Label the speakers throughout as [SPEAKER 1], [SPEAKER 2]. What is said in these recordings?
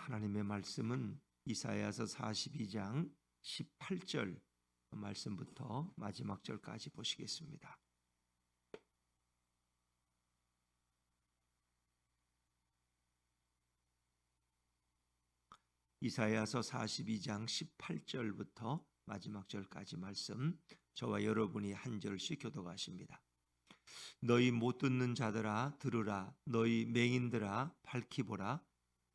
[SPEAKER 1] 하나님의 말씀은 이사야서 42장 18절 말씀부터 마지막 절까지 보시겠습니다. 이사야서 42장 18절부터 마지막 절까지 말씀, 저와 여러분이 한 절씩 교독하십니다. 너희 못 듣는 자들아 들으라. 너희 맹인들아 밝히 보라.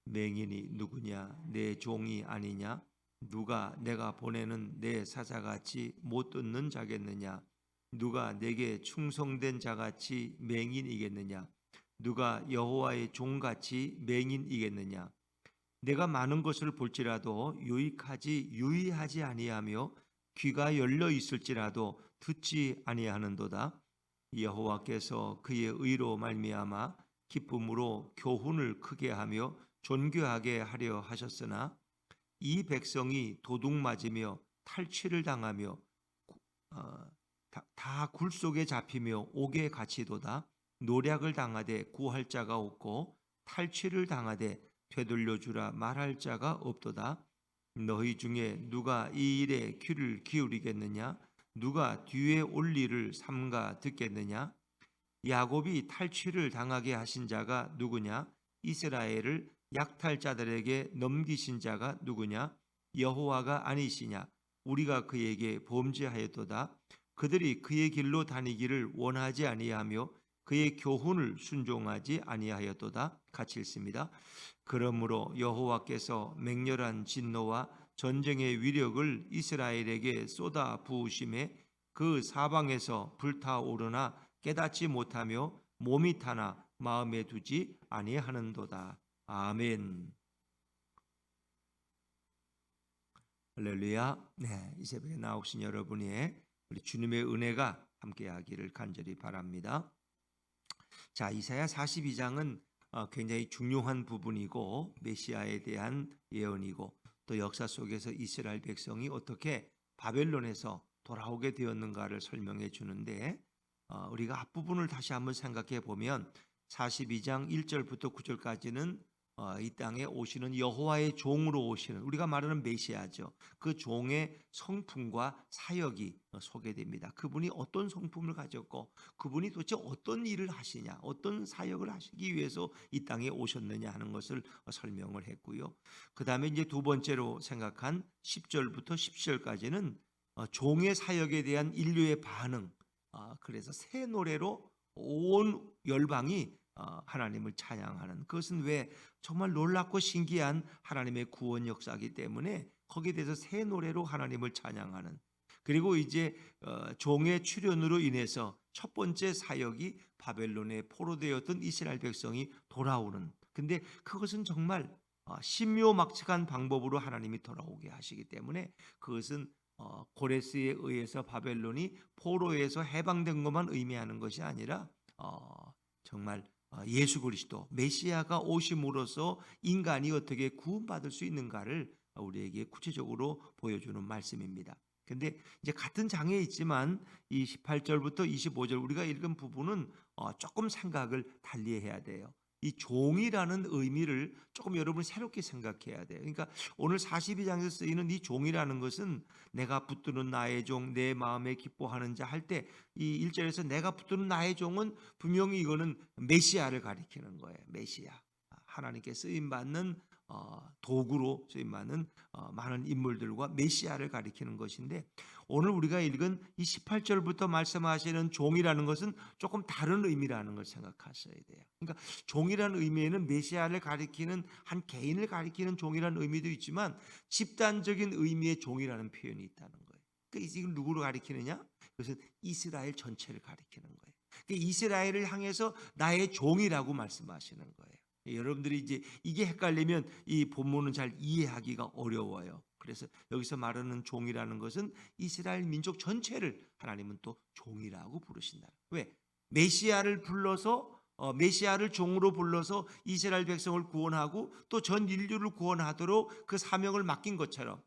[SPEAKER 1] 맹인이 누구냐? 내 종이 아니냐? 누가 내가 보내는 내 사자같이 못 듣는 자겠느냐? 누가 내게 충성된 자같이 맹인이겠느냐? 누가 여호와의 종같이 맹인이겠느냐? 내가 많은 것을 볼지라도 유의하지 아니하며 귀가 열려 있을지라도 듣지 아니하는도다. 여호와께서 그의 의로 말미암아 기쁨으로 교훈을 크게 하며 존귀하게 하려 하셨으나 이 백성이 도둑 맞으며 탈취를 당하며 다 굴 속에 잡히며 옥에 갇히도다. 노략을 당하되 구할 자가 없고 탈취를 당하되 되돌려 주라 말할 자가 없도다. 너희 중에 누가 이 일에 귀를 기울이겠느냐? 누가 뒤에 올 일을 삼가 듣겠느냐? 야곱이 탈취를 당하게 하신 자가 누구냐? 이스라엘을 약탈자들에게 넘기신 자가 누구냐? 여호와가 아니시냐? 우리가 그에게 범죄하였도다. 그들이 그의 길로 다니기를 원하지 아니하며 그의 교훈을 순종하지 아니하였도다. 같이 읽습니다. 그러므로 여호와께서 맹렬한 진노와 전쟁의 위력을 이스라엘에게 쏟아 부으심에 그 사방에서 불타오르나 깨닫지 못하며 몸이 타나 마음에 두지 아니하는도다. 아멘. 할렐루야. 네, 이 새벽에 나오신 여러분의 우리 주님의 은혜가 함께하기를 간절히 바랍니다. 자, 이사야 42장은 굉장히 중요한 부분이고 메시아에 대한 예언이고 또 역사 속에서 이스라엘 백성이 어떻게 바벨론에서 돌아오게 되었는가를 설명해 주는데 우리가 앞부분을 다시 한번 생각해 보면 42장 1절부터 9절까지는 이 땅에 오시는 여호와의 종으로 오시는 우리가 말하는 메시아죠. 그 종의 성품과 사역이 소개됩니다. 그분이 어떤 성품을 가졌고 그분이 도대체 어떤 일을 하시냐, 어떤 사역을 하시기 위해서 이 땅에 오셨느냐 하는 것을 설명을 했고요. 그 다음에 이제 두 번째로 생각한 10절부터 17절까지는 종의 사역에 대한 인류의 반응, 그래서 새 노래로 온 열방이 하나님을 찬양하는, 그것은 왜 정말 놀랍고 신기한 하나님의 구원 역사이기 때문에 거기에 대해서 새 노래로 하나님을 찬양하는, 그리고 이제 종의 출현으로 인해서 첫 번째 사역이 바벨론에 포로되었던 이스라엘 백성이 돌아오는, 근데 그것은 정말 신묘막측한 방법으로 하나님이 돌아오게 하시기 때문에 그것은 고레스에 의해서 바벨론이 포로에서 해방된 것만 의미하는 것이 아니라 정말 예수 그리스도 메시아가 오심으로써 인간이 어떻게 구원받을 수 있는가를 우리에게 구체적으로 보여주는 말씀입니다. 근데 이제 같은 장에 있지만 이 18절부터 25절 우리가 읽은 부분은 조금 생각을 달리해야 돼요. 이 종이라는 의미를 조금 여러분 새롭게 생각해야 돼요. 그러니까 오늘 42장에서 쓰이는 이 종이라는 것은 내가 붙드는 나의 종, 내 마음에 기뻐하는 자 할 때 이 1절에서 내가 붙드는 나의 종은 분명히 이거는 메시아를 가리키는 거예요. 메시아, 하나님께 쓰임받는 도구로 쓰임받는 많은 인물들과 메시아를 가리키는 것인데, 오늘 우리가 읽은 이 18절부터 말씀하시는 종이라는 것은 조금 다른 의미라는 걸 생각하셔야 돼요. 그러니까 종이라는 의미에는 메시아를 가리키는 한 개인을 가리키는 종이라는 의미도 있지만 집단적인 의미의 종이라는 표현이 있다는 거예요. 그러니까 이걸 누구로 가리키느냐? 그것은 이스라엘 전체를 가리키는 거예요. 그러니까 이스라엘을 향해서 나의 종이라고 말씀하시는 거예요. 여러분들이 이제 이게 헷갈리면 이 본문은 잘 이해하기가 어려워요. 그래서 여기서 말하는 종이라는 것은 이스라엘 민족 전체를 하나님은 또 종이라고 부르신다. 왜? 메시아를 불러서 메시아를 종으로 불러서 이스라엘 백성을 구원하고 또 전 인류를 구원하도록 그 사명을 맡긴 것처럼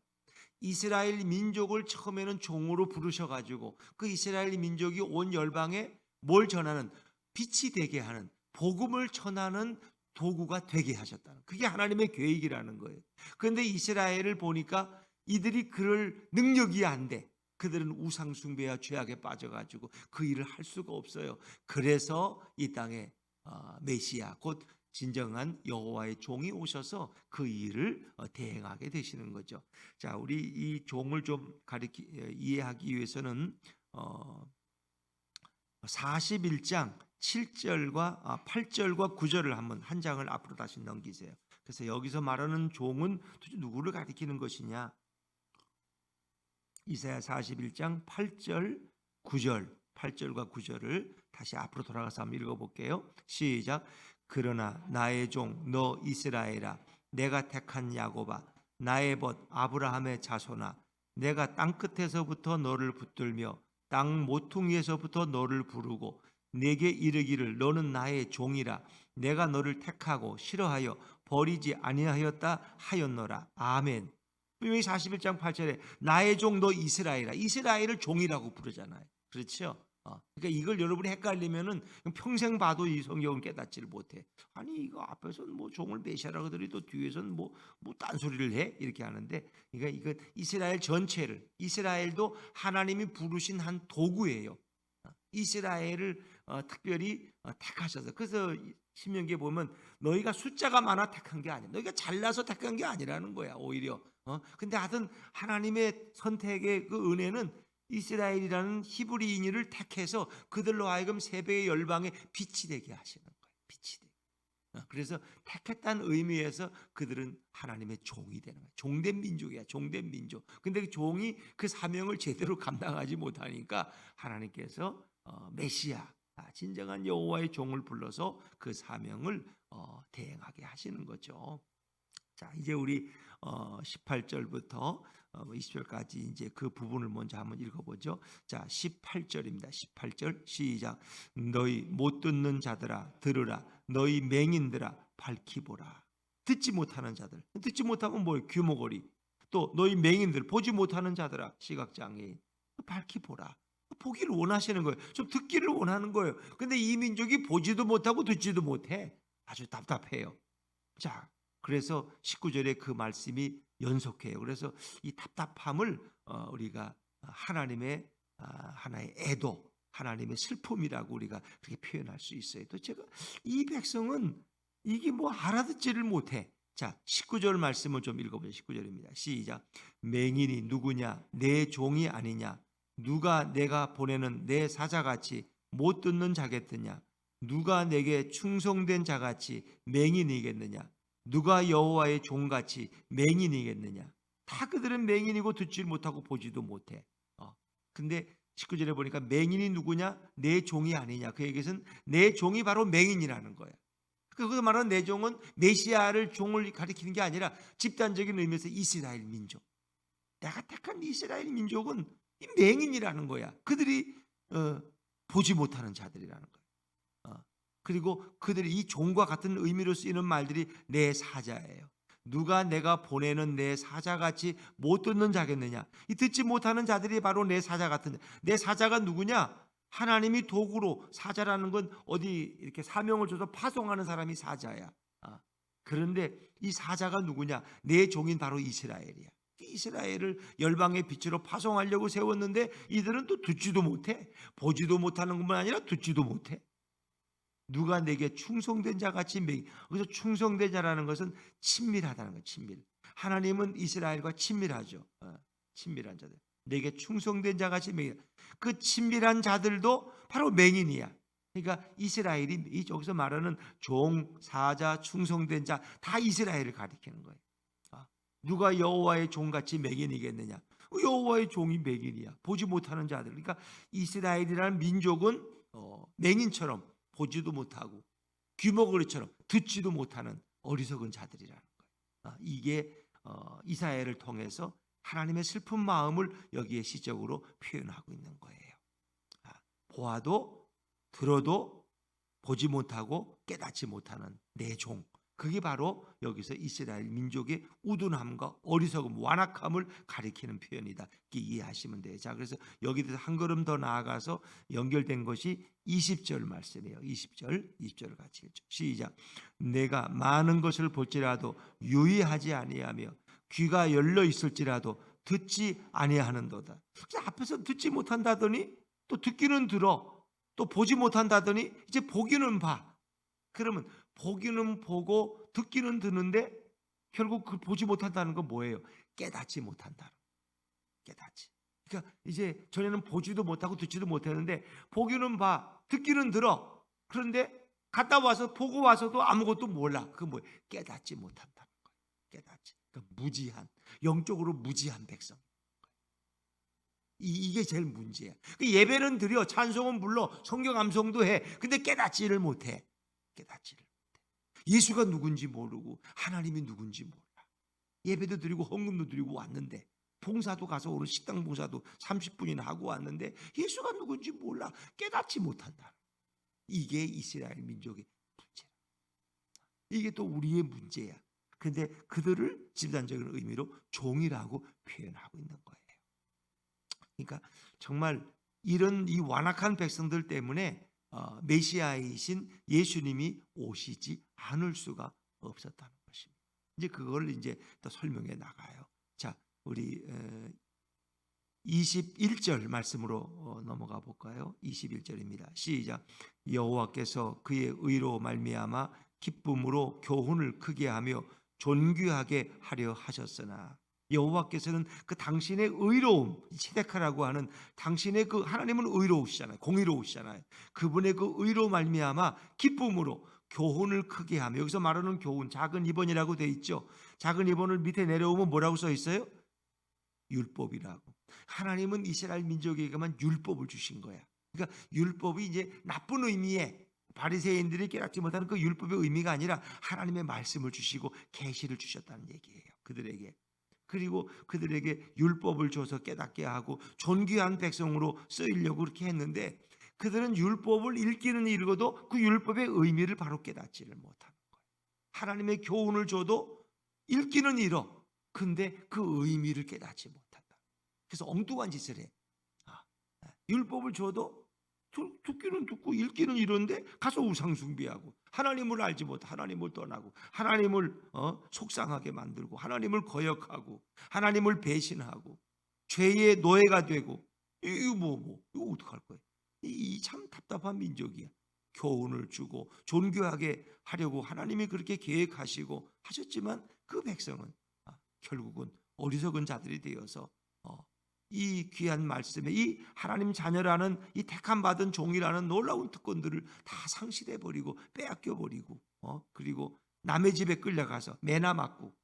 [SPEAKER 1] 이스라엘 민족을 처음에는 종으로 부르셔가지고 그 이스라엘 민족이 온 열방에 뭘 전하는, 빛이 되게 하는, 복음을 전하는 도구가 되게 하셨다는, 그게 하나님의 계획이라는 거예요. 그런데 이스라엘을 보니까 이들이 그럴 능력이 안 돼. 그들은 우상 숭배와 죄악에 빠져가지고 그 일을 할 수가 없어요. 그래서 이 땅에 메시아 곧 진정한 여호와의 종이 오셔서 그 일을 대행하게 되시는 거죠. 자, 우리 이 종을 좀 이해하기 위해서는 41장 7절과 8절과 9절을 한번 한 장을 앞으로 다시 넘기세요. 그래서 여기서 말하는 종은 도대체 누구를 가리키는 것이냐? 이사야 41장 8절 9절 8절과 9절을 다시 앞으로 돌아가서 한번 읽어볼게요. 시작. 그러나 나의 종 너 이스라엘아, 내가 택한 야곱아, 나의 벗 아브라함의 자손아, 내가 땅끝에서부터 너를 붙들며 땅 모퉁이에서부터 너를 부르고 내게 이르기를 너는 나의 종이라, 내가 너를 택하고 싫어하여 버리지 아니하였다 하였노라. 아멘. 분명히 41장 8절에 나의 종 너 이스라엘아, 이스라엘을 종이라고 부르잖아요. 그렇죠? 그러니까 이걸 여러분이 헷갈리면은 평생 봐도 이 성경을 깨닫지를 못해. 아니 이거 앞에서는 뭐 종을 메시아라고 하더니 또 뒤에서는 뭐 딴소리를 해 이렇게 하는데, 그러니까 이거 이스라엘 전체를, 이스라엘도 하나님이 부르신 한 도구예요. 이스라엘을 특별히 택하셔서, 그래서 신명기에 보면 너희가 숫자가 많아 택한 게 아니야, 너희가 잘나서 택한 게 아니라는 거야 오히려. 근데 하여튼 하나님의 선택의 그 은혜는 이스라엘이라는 히브리인을 택해서 그들로 하여금 세배의 열방의 빛이 되게 하시는 거예요. 빛이 되게. 그래서 택했다는 의미에서 그들은 하나님의 종이 되는 거예요. 종된 민족이야, 종된 민족. 근데 그 종이 그 사명을 제대로 감당하지 못하니까 하나님께서 메시아, 진정한 여호와의 종을 불러서 그 사명을 대행하게 하시는 거죠. 자, 이제 우리 18절부터 20절까지 이제 그 부분을 먼저 한번 읽어보죠. 자, 18절입니다. 18절 시작. 너희 못 듣는 자들아 들으라, 너희 맹인들아 밝히 보라. 듣지 못하는 자들, 듣지 못하고 뭐예요? 귀머거리. 또 너희 맹인들, 보지 못하는 자들아, 시각장애인, 밝히 보라. 보기를 원하시는 거예요. 좀 듣기를 원하는 거예요. 근데 이 민족이 보지도 못하고 듣지도 못해. 아주 답답해요. 자, 그래서 19절에 그 말씀이 연속해요. 그래서 이 답답함을 우리가 하나님의 하나의 애도, 하나님의 슬픔이라고 우리가 그렇게 표현할 수 있어요. 또 제가 이 백성은 이게 뭐 알아듣지를 못해. 자, 19절 말씀을 좀 읽어보죠. 19절입니다. 시작. 맹인이 누구냐? 내 종이 아니냐? 누가 내가 보내는 내 사자같이 못 듣는 자겠느냐? 누가 내게 충성된 자같이 맹인이겠느냐? 누가 여호와의 종같이 맹인이겠느냐? 다 그들은 맹인이고 듣지 못하고 보지도 못해. 근데 19절에 보니까 맹인이 누구냐? 내 종이 아니냐? 그 얘기는 내 종이 바로 맹인이라는 거야. 그거 말하는 내 종은 메시아를 종을 가리키는 게 아니라 집단적인 의미에서 이스라엘 민족. 내가 택한 이스라엘 민족은 이 맹인이라는 거야. 그들이 보지 못하는 자들이라는 거야. 그리고 그들이 이 종과 같은 의미로 쓰이는 말들이 내 사자예요. 누가 내가 보내는 내 사자같이 못 듣는 자겠느냐? 이 듣지 못하는 자들이 바로 내 사자 같은, 내 사자가 누구냐? 하나님이 도구로, 사자라는 건 어디 이렇게 사명을 줘서 파송하는 사람이 사자야. 그런데 이 사자가 누구냐? 내 종인 바로 이스라엘이야. 이스라엘을 열방의 빛으로 파송하려고 세웠는데 이들은 또 듣지도 못해. 보지도 못하는 것만 아니라 듣지도 못해. 누가 내게 충성된 자같이 그래서 충성된 자라는 것은 친밀하다는 거예요. 친밀. 하나님은 이스라엘과 친밀하죠. 친밀한 자들. 내게 충성된 자같이 맹인. 그 친밀한 자들도 바로 맹인이야. 그러니까 이스라엘이 여기서 말하는 종, 사자, 충성된 자 다 이스라엘을 가리키는 거예요. 누가 여호와의 종같이 맹인이겠느냐? 여호와의 종이 맹인이야. 보지 못하는 자들. 그러니까 이스라엘이라는 민족은 맹인처럼 보지도 못하고 귀머거리처럼 듣지도 못하는 어리석은 자들이라는 거예요. 이게 이사야를 통해서 하나님의 슬픈 마음을 여기에 시적으로 표현하고 있는 거예요. 보아도 들어도 보지 못하고 깨닫지 못하는 내 종, 그게 바로 여기서 이스라엘 민족의 우둔함과 어리석음, 완악함을 가리키는 표현이다. 이렇게 이해하시면 돼요. 자, 그래서 여기서 한 걸음 더 나아가서 연결된 것이 20절 말씀이에요. 20절을 같이 읽죠. 시작. 내가 많은 것을 볼지라도 유의하지 아니하며 귀가 열려 있을지라도 듣지 아니하는도다. 앞에서 듣지 못한다더니 또 듣기는 들어, 또 보지 못한다더니 이제 보기는 봐. 그러면 보기는 보고 듣기는 듣는데 결국 그 보지 못한다는 건 뭐예요? 깨닫지 못한다는 거예요. 깨닫지. 그러니까 이제 전에는 보지도 못하고 듣지도 못했는데 보기는 봐, 듣기는 들어. 그런데 갔다 와서 보고 와서도 아무것도 몰라. 그건 뭐예요? 깨닫지 못한다는 거예요. 깨닫지. 그러니까 무지한, 영적으로 무지한 백성. 이게 제일 문제야. 예배는 드려, 찬송은 불러, 성경 암송도 해. 근데 깨닫지를 못해. 깨닫지를 못해. 예수가 누군지 모르고 하나님이 누군지 몰라. 예배도 드리고 헌금도 드리고 왔는데, 봉사도 가서 오늘 식당 봉사도 30분이나 하고 왔는데 예수가 누군지 몰라. 깨닫지 못한다. 이게 이스라엘 민족의 문제야. 이게 또 우리의 문제야. 근데 그들을 집단적인 의미로 종이라고 표현하고 있는 거예요. 그러니까 정말 이런 이 완악한 백성들 때문에 메시아이신 예수님이 오시지 않을 수가 없었다는 것입니다. 이제 그걸 이제 또 설명해 나가요. 자, 우리 21절 말씀으로 넘어가 볼까요? 21절입니다. 시작. 여호와께서 그의 의로 말미암아 기쁨으로 교훈을 크게 하며 존귀하게 하려 하셨으나, 여호와께서는 그 당신의 의로움, 시데카라고 하는 당신의 그 하나님은 의로우시잖아요. 공의로우시잖아요. 그분의 그 의로 말미암아 기쁨으로 교훈을 크게 하며, 여기서 말하는 교훈, 작은 입원이라고 돼 있죠. 작은 입원을 밑에 내려오면 뭐라고 써 있어요? 율법이라고. 하나님은 이스라엘 민족에게만 율법을 주신 거야. 그러니까 율법이 이제 나쁜 의미의 바리새인들이 깨닫지 못하는 그 율법의 의미가 아니라 하나님의 말씀을 주시고 계시를 주셨다는 얘기예요. 그들에게. 그리고 그들에게 율법을 줘서 깨닫게 하고 존귀한 백성으로 쓰이려고 그렇게 했는데, 그들은 율법을 읽기는 읽어도 그 율법의 의미를 바로 깨닫지를 못하는 거예요. 하나님의 교훈을 줘도 읽기는 읽어. 근데 그 의미를 깨닫지 못한다. 그래서 엉뚱한 짓을 해. 율법을 줘도 듣기는 듣고 읽기는 이런데 가서 우상 숭배하고 하나님을 알지 못해 하나님을 떠나고 하나님을 속상하게 만들고 하나님을 거역하고 하나님을 배신하고 죄의 노예가 되고, 이거 어떡할 거예요? 이 참 답답한 민족이야. 교훈을 주고 존귀하게 하려고 하나님이 그렇게 계획하시고 하셨지만 그 백성은 결국은 어리석은 자들이 되어서 이 귀한 말씀에 이 하나님 자녀라는 이 택함 받은 종이라는 놀라운 특권들을 다 상실해 버리고 빼앗겨 버리고, 그리고 남의 집에 끌려가서 매나 맞고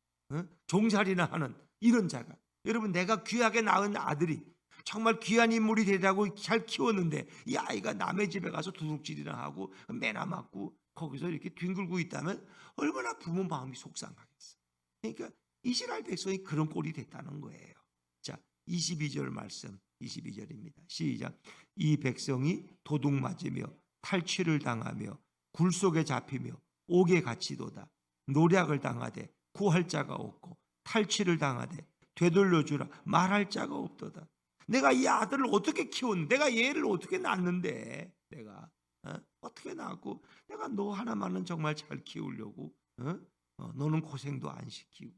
[SPEAKER 1] 종살이나 하는 이런 자가, 여러분, 내가 귀하게 낳은 아들이 정말 귀한 인물이 되라고 잘 키웠는데 이 아이가 남의 집에 가서 도둑질이나 하고 매나 맞고 거기서 이렇게 뒹굴고 있다면 얼마나 부모 마음이 속상하겠어. 그러니까 이스라엘 백성이 그런 꼴이 됐다는 거예요. 자, 22절 말씀, 22절입니다. 시작. 이 백성이 도둑 맞으며 탈취를 당하며 굴 속에 잡히며 옥에 갇히도다. 노략을 당하되 구할 자가 없고 탈취를 당하되 되돌려주라 말할 자가 없도다. 내가 이 아들을 어떻게 키웠는데, 내가 얘를 어떻게 낳았는데, 내가 어떻게 낳았고, 내가 너 하나만은 정말 잘 키우려고 너는 고생도 안 시키고,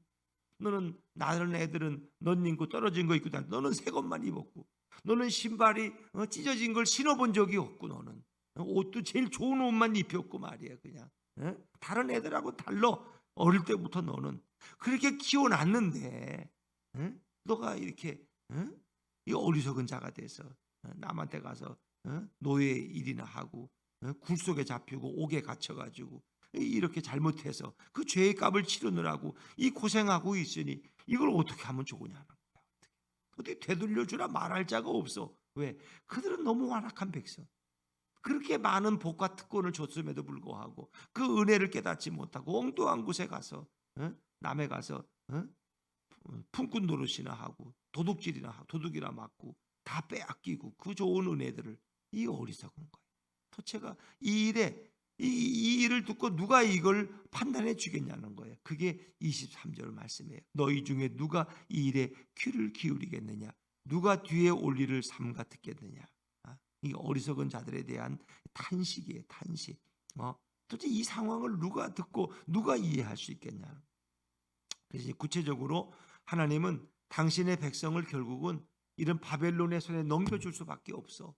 [SPEAKER 1] 너는 다른 애들은 넌 입고 떨어진 거 입고 다니, 너는 새 것만 입었고, 너는 신발이 찢어진 걸 신어본 적이 없고, 너는 옷도 제일 좋은 옷만 입혔고 말이야. 그냥 다른 애들하고 달라. 어릴 때부터 너는 그렇게 키워놨는데 너가 이렇게 이 어리석은 자가 돼서 남한테 가서 노예 일이나 하고 굴 속에 잡히고 옥에 갇혀가지고 이렇게 잘못해서 그 죄의 값을 치르느라고 이 고생하고 있으니 이걸 어떻게 하면 좋으냐는 거야. 어떻게 되돌려주라 말할 자가 없어. 왜? 그들은 너무 완악한 백성. 그렇게 많은 복과 특권을 줬음에도 불구하고 그 은혜를 깨닫지 못하고 엉뚱한 곳에 가서 남에 가서 품꾼 노릇이나 하고 도둑질이나 하고 도둑이나 맞고 다 빼앗기고 그 좋은 은혜들을, 이 어리석은 거예요. 도체가 이 일에 이 일을 듣고 누가 이걸 판단해 주겠냐는 거예요. 그게 23절 말씀이에요. 너희 중에 누가 이 일에 귀를 기울이겠느냐? 누가 뒤에 올 일을 삼가 듣겠느냐? 이게 어리석은 자들에 대한 탄식이에요. 탄식. 도대체 이 상황을 누가 듣고 누가 이해할 수 있겠냐? 그래서 구체적으로 하나님은 당신의 백성을 결국은 이런 바벨론의 손에 넘겨줄 수밖에 없어.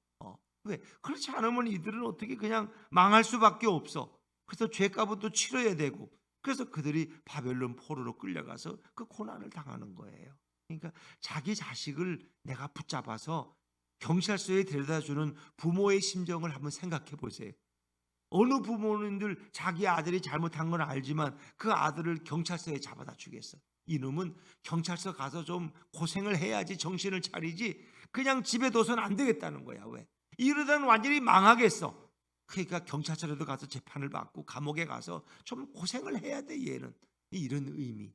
[SPEAKER 1] 왜? 그렇지 않으면 이들은 어떻게 그냥 망할 수밖에 없어. 그래서 죄값도 치러야 되고, 그래서 그들이 바벨론 포로로 끌려가서 그 고난을 당하는 거예요. 그러니까 자기 자식을 내가 붙잡아서 경찰서에 데려다주는 부모의 심정을 한번 생각해 보세요. 어느 부모님들 자기 아들이 잘못한 건 알지만 그 아들을 경찰서에 잡아다 주겠어? 이놈은 경찰서 가서 좀 고생을 해야지 정신을 차리지 그냥 집에 둬서는 안 되겠다는 거야. 왜? 이러다는 완전히 망하겠어. 그러니까 경찰서에도 가서 재판을 받고 감옥에 가서 좀 고생을 해야 돼. 얘는 이런 의미.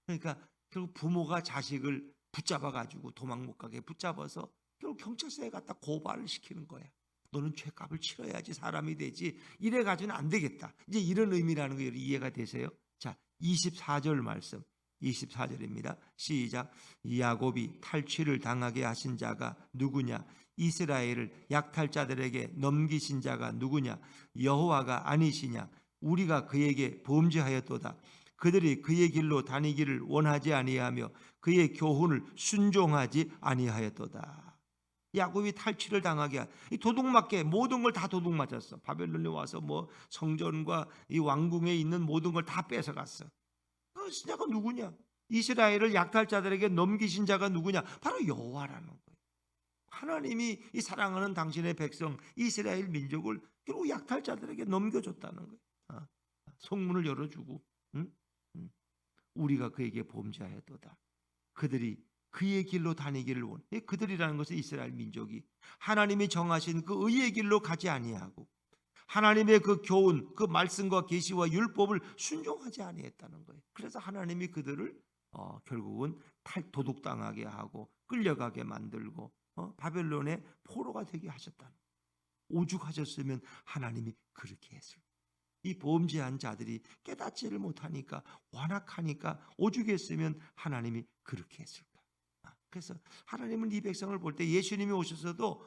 [SPEAKER 1] 그러니까 결국 부모가 자식을 붙잡아 가지고 도망 못 가게 붙잡아서 결국 경찰서에 갖다 고발을 시키는 거야. 너는 죄값을 치러야지 사람이 되지. 이래 가지고는 안 되겠다. 이제 이런 의미라는 거 이해가 되세요? 자, 24절 말씀. 24절입니다. 시작. 야곱이 탈취를 당하게 하신 자가 누구냐? 이스라엘을 약탈자들에게 넘기신 자가 누구냐? 여호와가 아니시냐? 우리가 그에게 범죄하였도다. 그들이 그의 길로 다니기를 원하지 아니하며 그의 교훈을 순종하지 아니하였도다. 야곱이 탈취를 당하게 이 도둑맞게 모든 걸 다 도둑맞았어. 바벨론에 와서 뭐 성전과 이 왕궁에 있는 모든 걸 다 뺏어갔어. 그 신자가 누구냐? 이스라엘을 약탈자들에게 넘기신 자가 누구냐? 바로 여호와라는 거예요. 하나님이 이 사랑하는 당신의 백성 이스라엘 민족을 결국 약탈자들에게 넘겨줬다는 거예요. 성문을 열어주고, 우리가 그에게 범죄하였도다. 그들이 그의 길로 다니기를 원해. 그들이라는 것은 이스라엘 민족이 하나님이 정하신 그 의의 길로 가지 아니하고 하나님의 그 교훈, 그 말씀과 계시와 율법을 순종하지 아니했다는 거예요. 그래서 하나님이 그들을 결국은 도둑당하게 하고 끌려가게 만들고 바벨론의 포로가 되게 하셨다는 거예요. 오죽하셨으면 하나님이 그렇게 했을 거예요. 이 범죄한 자들이 깨닫지를 못하니까 완악하니까 오죽했으면 하나님이 그렇게 했을 거예요. 그래서 하나님은 이 백성을 볼 때 예수님이 오셔서도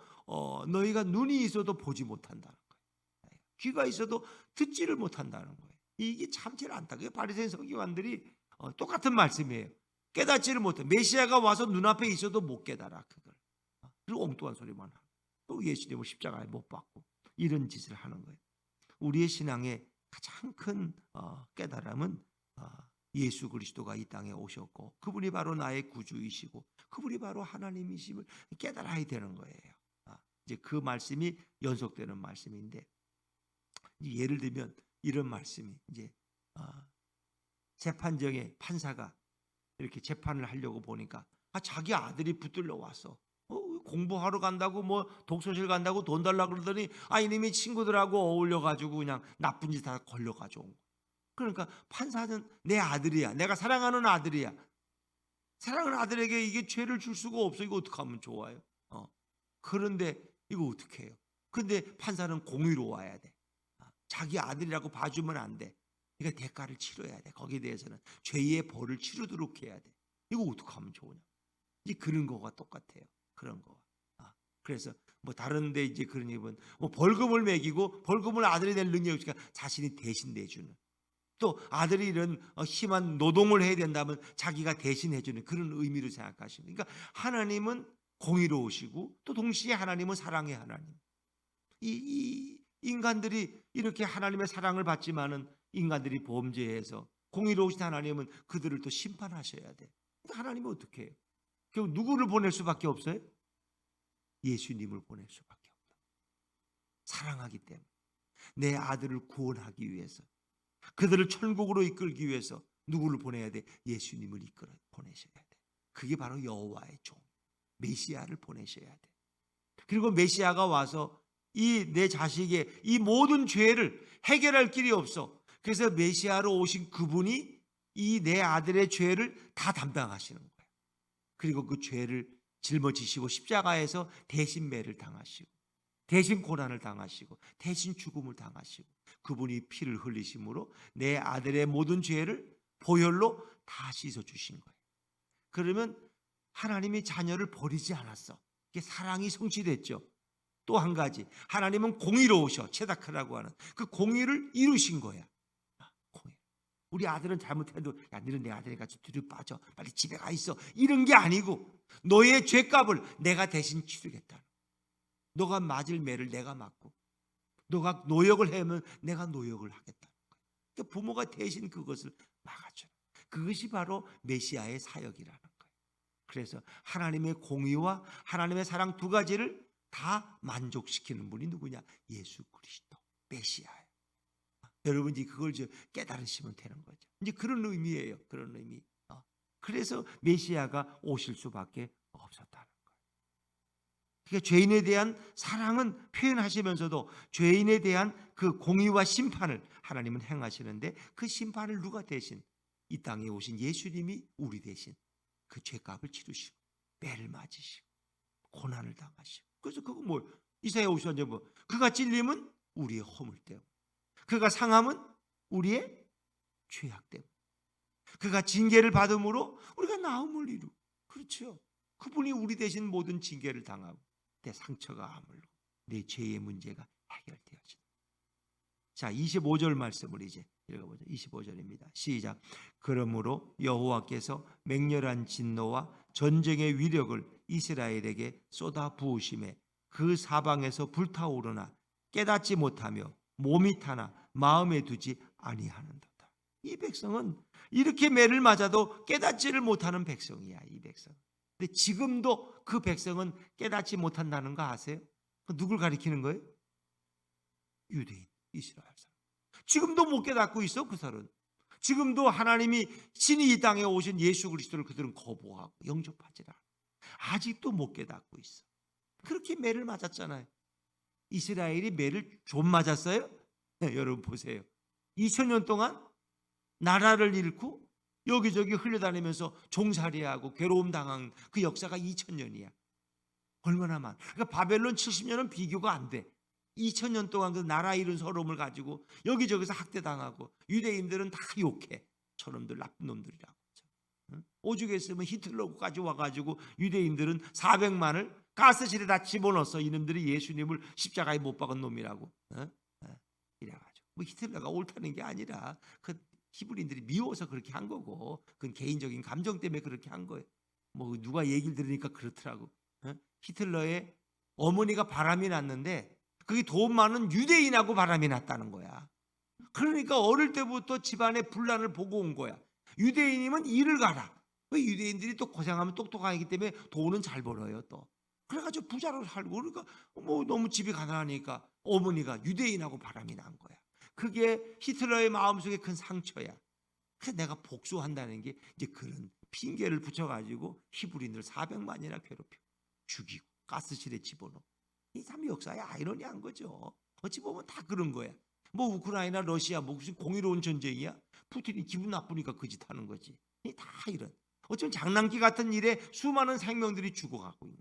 [SPEAKER 1] 너희가 눈이 있어도 보지 못한다는 거예요. 귀가 있어도 듣지를 못한다는 거예요. 이게 참 제일 안타까워요. 바리새인 서기관들이 똑같은 말씀이에요. 깨닫지를 못해. 메시아가 와서 눈앞에 있어도 못 깨달아 그걸. 그리고 엉뚱한 소리만 하고 또 예수님을 십자가에 못 박고 이런 짓을 하는 거예요. 우리의 신앙의 가장 큰 깨달음은 예수 그리스도가 이 땅에 오셨고 그분이 바로 나의 구주이시고 그분이 바로 하나님이심을 깨달아야 되는 거예요. 이제 그 말씀이 연속되는 말씀인데, 예를 들면 이런 말씀이 이제 재판정에 판사가 이렇게 재판을 하려고 보니까 자기 아들이 붙들려 와서 공부하러 간다고 뭐 독서실 간다고 돈 달라 그러더니 이놈이 친구들하고 어울려 가지고 그냥 나쁜 짓 다 걸려 가지고 온 거야. 그러니까 판사는 내 아들이야. 내가 사랑하는 아들이야. 사랑하는 아들에게 이게 죄를 줄 수가 없어. 이거 어떻게 하면 좋아요? 그런데 이거 어떻게 해요? 근데 판사는 공의로워야 돼. 자기 아들이라고 봐주면 안 돼. 그러니까 대가를 치러야 돼. 거기에 대해서는 죄의 벌을 치르도록 해야 돼. 이거 어떻게 하면 좋으냐? 이제 그런 거가 똑같아요. 그런 거. 그래서 뭐 다른데 이제 그런 입은 뭐 벌금을 매기고 벌금을 아들이 낼 능력이 없으니까 자신이 대신 내주는. 또 아들이 이런 심한 노동을 해야 된다면 자기가 대신해주는 그런 의미로 생각하시는. 그러니까 하나님은 공의로우시고 또 동시에 하나님은 사랑의 하나님. 이 인간들이 이렇게 하나님의 사랑을 받지만은 인간들이 범죄해서 공의로우신 하나님은 그들을 또 심판하셔야 돼. 그러니까 하나님은 어떻게 해요? 결국 누구를 보낼 수밖에 없어요? 예수님을 보낼 수밖에 없다. 사랑하기 때문에 내 아들을 구원하기 위해서 그들을 천국으로 이끌기 위해서 누구를 보내야 돼? 예수님을 이끌어 보내셔야 돼. 그게 바로 여호와의 종 메시아를 보내셔야 돼. 그리고 메시아가 와서 이 내 자식의 이 모든 죄를 해결할 길이 없어. 그래서 메시아로 오신 그분이 이 내 아들의 죄를 다 담당하시는 거예요. 그리고 그 죄를 짊어지시고 십자가에서 대신 매를 당하시고 대신 고난을 당하시고 대신 죽음을 당하시고 그분이 피를 흘리심으로 내 아들의 모든 죄를 보혈로 다 씻어 주신 거예요. 그러면 하나님이 자녀를 버리지 않았어. 이게 사랑이 성취됐죠. 또 한 가지, 하나님은 공의로우셔. 체다크라고 하는 그 공의를 이루신 거야. 공의. 우리 아들은 잘못해도 야 너는 내 아들이니까 뒤로 빠져 빨리 집에 가 있어 이런 게 아니고 너의 죄값을 내가 대신 치르겠다. 너가 맞을 매를 내가 맞고 너가 노역을 하면 내가 노역을 하겠다. 그러니까 부모가 대신 그것을 막아줘. 그것이 바로 메시아의 사역이라는 거예요. 그래서 하나님의 공의와 하나님의 사랑 두 가지를 다 만족시키는 분이 누구냐? 예수 그리스도 메시아예요. 여러분 이제 그걸 깨달으시면 되는 거죠. 이제 그런 의미예요. 그런 의미. 그래서 메시아가 오실 수밖에 없었다는 거예요. 그러니까 죄인에 대한 사랑은 표현하시면서도 죄인에 대한 그 공의와 심판을 하나님은 행하시는데 그 심판을 누가 대신 이 땅에 오신 예수님이 우리 대신 그 죄값을 치르시고 매를 맞으시고 고난을 당하시고 그래서 그거 뭐 이사야 50장 뭐 그가 찔림은 우리의 허물 때문에 그가 상함은 우리의 죄악 때문에 그가 징계를 받음으로 우리가 나음을 이루고 그렇죠. 그분이 우리 대신 모든 징계를 당하고 내 상처가 아물고 내 죄의 문제가 해결되어진다. 자 25절 말씀을 이제 읽어보죠. 25절입니다. 시작. 그러므로 여호와께서 맹렬한 진노와 전쟁의 위력을 이스라엘에게 쏟아 부으심에 그 사방에서 불타오르나 깨닫지 못하며 몸이 타나 마음에 두지 아니하는도다. 이 백성은 이렇게 매를 맞아도 깨닫지를 못하는 백성이야. 이 백성. 근데 지금도 그 백성은 깨닫지 못한다는 거 아세요? 누굴 가리키는 거예요? 유대인, 이스라엘 사람. 지금도 못 깨닫고 있어. 그 사람은. 지금도 하나님이 신이 이 땅에 오신 예수 그리스도를 그들은 거부하고 영접하지 않아. 아직도 못 깨닫고 있어. 그렇게 매를 맞았잖아요. 이스라엘이 매를 좀 맞았어요? 네, 여러분 보세요. 2000년 동안 나라를 잃고 여기저기 흘려다니면서 종살이하고 괴로움 당한 그 역사가 2000년이야. 얼마나 많아. 그러니까 바벨론 70년은 비교가 안 돼. 2000년 동안 그 나라 잃은 서러움을 가지고 여기저기서 학대당하고 유대인들은 다 욕해. 저놈들 나쁜 놈들이라고. 오죽 했으면 히틀러까지 와가지고 유대인들은 400만을 가스실에다 집어넣어서 이놈들이 예수님을 십자가에 못 박은 놈이라고 이래가지고 뭐 히틀러가 옳다는 게 아니라 그 히브리인들이 미워서 그렇게 한 거고 그건 개인적인 감정 때문에 그렇게 한 거예요. 뭐 누가 얘기를 들으니까 그렇더라고. 히틀러의 어머니가 바람이 났는데 그게 돈 많은 유대인하고 바람이 났다는 거야. 그러니까 어릴 때부터 집안에 분란을 보고 온 거야. 유대인이면 일을 가라. 유대인들이 또 고생하면 똑똑하기 때문에 돈은 잘 벌어요 또. 그래가지고 부자로 살고 그러니까 뭐 너무 집이 가난하니까 어머니가 유대인하고 바람이 난 거야. 그게 히틀러의 마음속에 큰 상처야. 그래서 내가 복수한다는 게 이제 그런 핑계를 붙여가지고 히브리인들 400만이나 괴롭혀 죽이고 가스실에 집어넣고 이 참 역사의 아이러니한 거죠. 어찌 보면 다 그런 거야. 뭐 우크라이나 러시아 뭐 무슨 공의로운 전쟁이야? 푸틴이 기분 나쁘니까 그 짓 하는 거지. 다 이런 어쩌면 장난기 같은 일에 수많은 생명들이 죽어가고 있는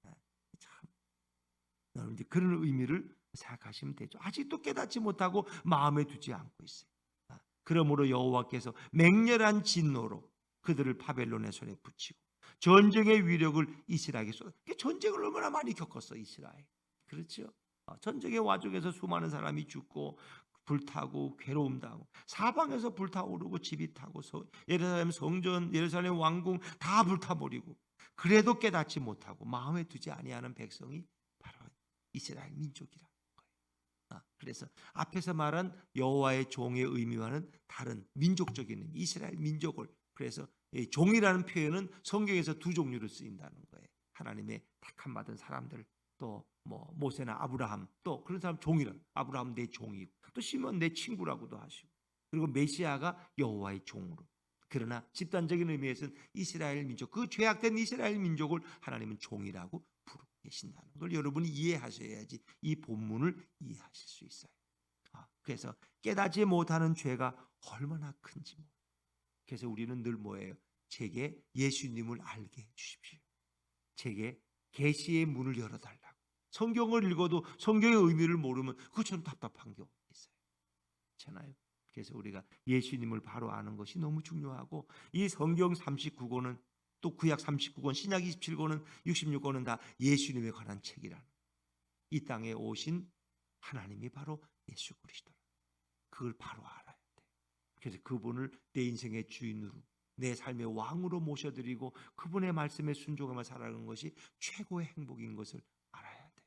[SPEAKER 1] 거야. 참 여러분 이제 그런 의미를 생각하시면 되죠. 아직도 깨닫지 못하고 마음에 두지 않고 있어요. 그러므로 여호와께서 맹렬한 진노로 그들을 바벨론의 손에 붙이고 전쟁의 위력을 이스라엘에게 쏟아. 전쟁을 얼마나 많이 겪었어 이스라엘. 그렇죠? 전쟁의 와중에서 수많은 사람이 죽고 불타고 괴로움 당하고 사방에서 불타오르고 집이 타고 예루살렘 성전, 예루살렘 왕궁 다 불타버리고 그래도 깨닫지 못하고 마음에 두지 아니하는 백성이 바로 이스라엘 민족이라. 그래서 앞에서 말한 여호와의 종의 의미와는 다른 민족적인 의미, 이스라엘 민족을 그래서 종이라는 표현은 성경에서 두 종류로 쓰인다는 거예요. 하나님의 택함 받은 사람들 또 뭐 모세나 아브라함 또 그런 사람 종이라 아브라함 내 종이고 또 시몬 내 친구라고도 하시고 그리고 메시아가 여호와의 종으로 그러나 집단적인 의미에서는 이스라엘 민족 그 죄악된 이스라엘 민족을 하나님은 종이라고 부르고 계신다는 걸 여러분이 이해하셔야지 이 본문을 이해하실 수 있어요. 그래서 깨닫지 못하는 죄가 얼마나 큰지 그래서 우리는 늘 뭐예요? 제게 예수님을 알게 해주십시오. 제게 계시의 문을 열어달라고 성경을 읽어도 성경의 의미를 모르면 그것처럼 답답한 게 있어요. 그렇잖아요. 그래서 우리가 예수님을 바로 아는 것이 너무 중요하고, 이 성경 39권은 또 구약 39권, 신약 27권은 66권은 다 예수님에 관한 책이라는, 이 땅에 오신 하나님이 바로 예수 그리스도, 그걸 바로 알아야 돼. 그래서 그분을 내 인생의 주인으로, 내 삶의 왕으로 모셔드리고 그분의 말씀에 순종하며 살아가는 것이 최고의 행복인 것을 알아야 돼.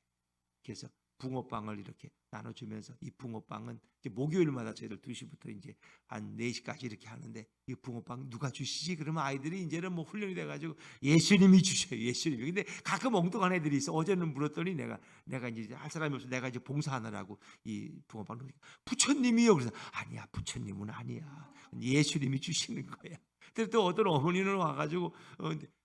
[SPEAKER 1] 그래서 붕어빵을 이렇게 나눠주면서, 이 붕어빵은 이제 목요일마다 저희들 2시부터 이제 한 4시까지 이렇게 하는데, 이 붕어빵 누가 주시지? 그러면 아이들이 이제는 뭐 훈련이 돼가지고 예수님이 주셔요. 예수님이. 근데 가끔 엉뚱한 애들이 있어. 어제는 물었더니 내가 이제 할 사람이 없어. 내가 이제 봉사하느라고 이 붕어빵을, 부처님이요. 그래서 아니야, 부처님은 아니야. 예수님이 주시는 거야. 근데 또 어떤 어머니는 와가지고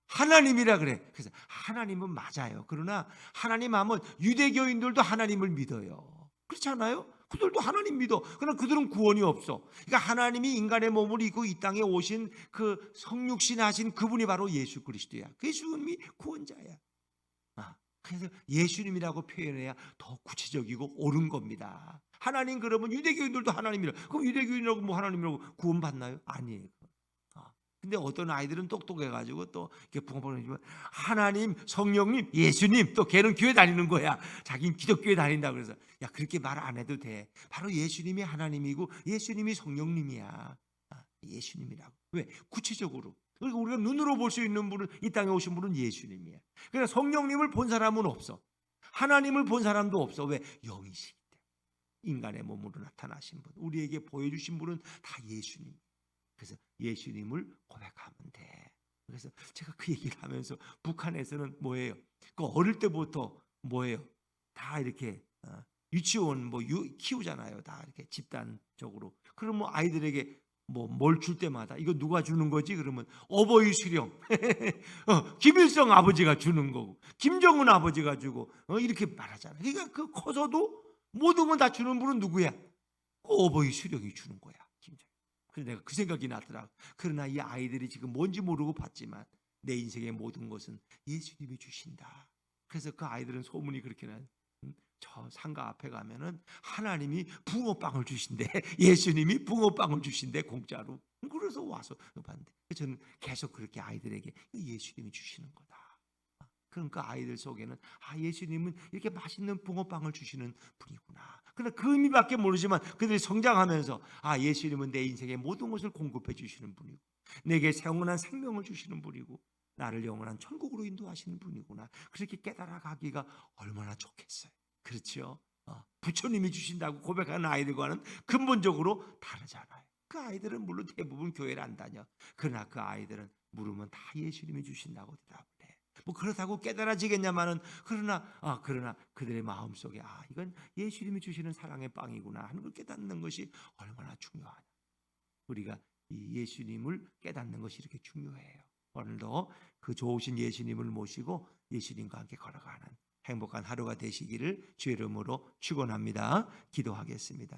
[SPEAKER 1] 하나님이라 그래. 그래서 하나님은 맞아요. 그러나 하나님 하면 유대교인들도 하나님을 믿어요. 그렇지 않아요? 그들도 하나님 믿어. 그러나 그들은 구원이 없어. 그러니까 하나님이 인간의 몸을 입고 이 땅에 오신 그 성육신 하신 그분이 바로 예수 그리스도야. 그 예수님이 구원자야. 그래서 예수님이라고 표현해야 더 구체적이고 옳은 겁니다. 하나님 그러면 유대교인들도 하나님이라. 그럼 유대교인이라고 뭐 하나님이라고 구원받나요? 아니에요. 근데 어떤 아이들은 똑똑해가지고 또 이렇게 붕어빵을 주면 하나님, 성령님, 예수님, 또 걔는 교회 다니는 거야. 자기는 기독교회 다닌다. 그래서 야, 그렇게 말 안 해도 돼. 바로 예수님이 하나님이고 예수님이 성령님이야. 예수님이라고. 왜? 구체적으로. 그리고 우리가 눈으로 볼 수 있는 분은, 이 땅에 오신 분은 예수님이야. 그러니까 성령님을 본 사람은 없어. 하나님을 본 사람도 없어. 왜? 영이시기 때문에. 인간의 몸으로 나타나신 분, 우리에게 보여주신 분은 다 예수님. 그래서 예수님을 고백하면 돼. 그래서 제가 그 얘기를 하면서, 북한에서는 뭐예요? 그 어릴 때부터 뭐예요? 다 이렇게 유치원 뭐 키우잖아요. 다 이렇게 집단적으로. 그럼 뭐 아이들에게 뭐 뭘 줄 때마다 이거 누가 주는 거지? 그러면 어버이 수령, 김일성 아버지가 주는 거고, 김정은 아버지가 주고, 이렇게 말하잖아요. 그러니까 그 커서도 모든 건 다 주는 분은 누구야? 어버이 수령이 주는 거야. 그래서 내가 그 생각이 나더라. 그러나 이 아이들이 지금 뭔지 모르고 봤지만 내 인생의 모든 것은 예수님이 주신다. 그래서 그 아이들은 소문이 그렇게 나요. 저 상가 앞에 가면은 하나님이 붕어빵을 주신대. 예수님이 붕어빵을 주신대, 공짜로. 그래서 와서 봤는데, 저는 계속 그렇게 아이들에게 예수님이 주시는 거다. 그러니까 아이들 속에는 예수님은 이렇게 맛있는 붕어빵을 주시는 분이구나. 그러나 그 의미밖에 모르지만 그들이 성장하면서 예수님은 내 인생의 모든 것을 공급해 주시는 분이고, 내게 영원한 생명을 주시는 분이고, 나를 영원한 천국으로 인도하시는 분이구나. 그렇게 깨달아가기가 얼마나 좋겠어요. 그렇죠? 부처님이 주신다고 고백하는 아이들과는 근본적으로 다르잖아요. 그 아이들은 물론 대부분 교회를 안 다녀. 그러나 그 아이들은 물으면 다 예수님이 주신다고 대답을 해. 뭐 그렇다고 깨달아지겠냐마는, 그러나 그들의 마음속에 이건 예수님이 주시는 사랑의 빵이구나 하는 걸 깨닫는 것이 얼마나 중요하냐. 우리가 이 예수님을 깨닫는 것이 이렇게 중요해요. 오늘도 그 좋으신 예수님을 모시고 예수님과 함께 걸어가는 행복한 하루가 되시기를 주의 이름으로 축원합니다. 기도하겠습니다.